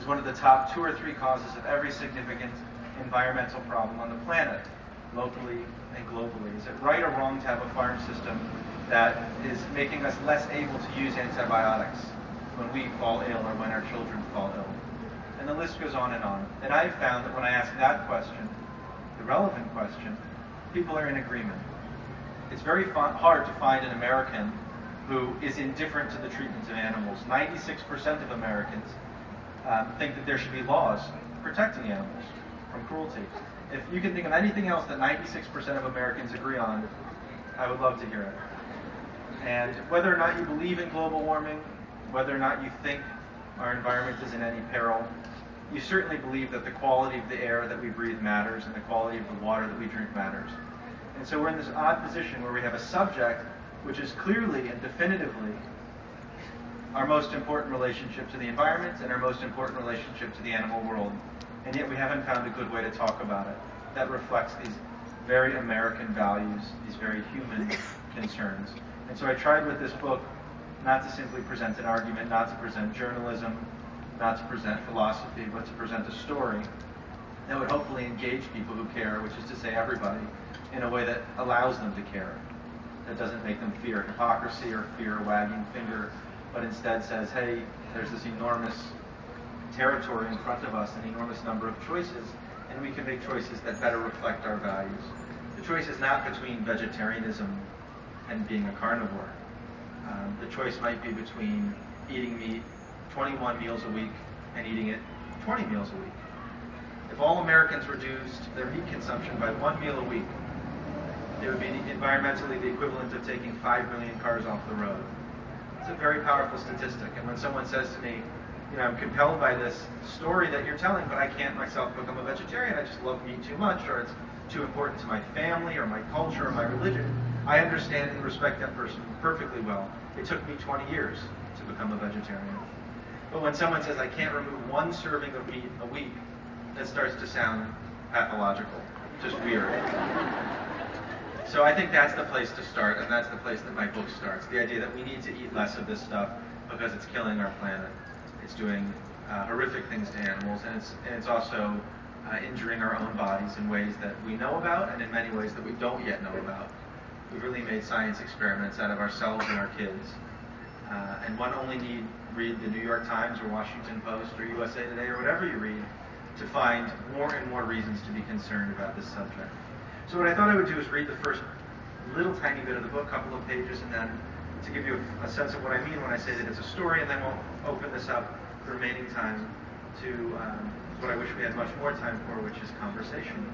is one of the top 2 or 3 causes of every significant environmental problem on the planet, locally and globally. Is it right or wrong to have a farm system that is making us less able to use antibiotics when we fall ill or when our children fall ill? And the list goes on. And I've found that when I ask that question, the relevant question, people are in agreement. It's very hard to find an American who is indifferent to the treatment of animals. 96% of Americans think that there should be laws protecting animals from cruelty. If you can think of anything else that 96% of Americans agree on, I would love to hear it. And whether or not you believe in global warming, whether or not you think our environment is in any peril, you certainly believe that the quality of the air that we breathe matters and the quality of the water that we drink matters. And so we're in this odd position where we have a subject which is clearly and definitively our most important relationship to the environment and our most important relationship to the animal world. And yet we haven't found a good way to talk about it that reflects these very American values, these very human concerns. And so I tried with this book not to simply present an argument, not to present journalism, not to present philosophy, but to present a story that would hopefully engage people who care, which is to say everybody, in a way that allows them to care, that doesn't make them fear hypocrisy or fear a wagging finger, but instead says, hey, there's this enormous territory in front of us, an enormous number of choices, and we can make choices that better reflect our values. The choice is not between vegetarianism and being a carnivore. The choice might be between eating meat 21 meals a week and eating it 20 meals a week. If all Americans reduced their meat consumption by 1 meal a week, it would be environmentally the equivalent of taking 5 million cars off the road. It's a very powerful statistic. And when someone says to me, I'm compelled by this story that you're telling, but I can't myself become a vegetarian, I just love meat too much, or it's too important to my family or my culture or my religion, I understand and respect that person perfectly well. It took me 20 years to become a vegetarian. But when someone says I can't remove 1 serving of meat a week, that starts to sound pathological, just weird. So I think that's the place to start, and that's the place that my book starts. The idea that we need to eat less of this stuff because it's killing our planet. It's doing horrific things to animals, and it's also injuring our own bodies in ways that we know about and in many ways that we don't yet know about. We've really made science experiments out of ourselves and our kids. And one only need read the New York Times or Washington Post or USA Today or whatever you read to find more and more reasons to be concerned about this subject. So what I thought I would do is read the first little tiny bit of the book, a couple of pages, and then to give you a sense of what I mean when I say that it's a story, and then we'll open this up the remaining time to what I wish we had much more time for, which is conversation.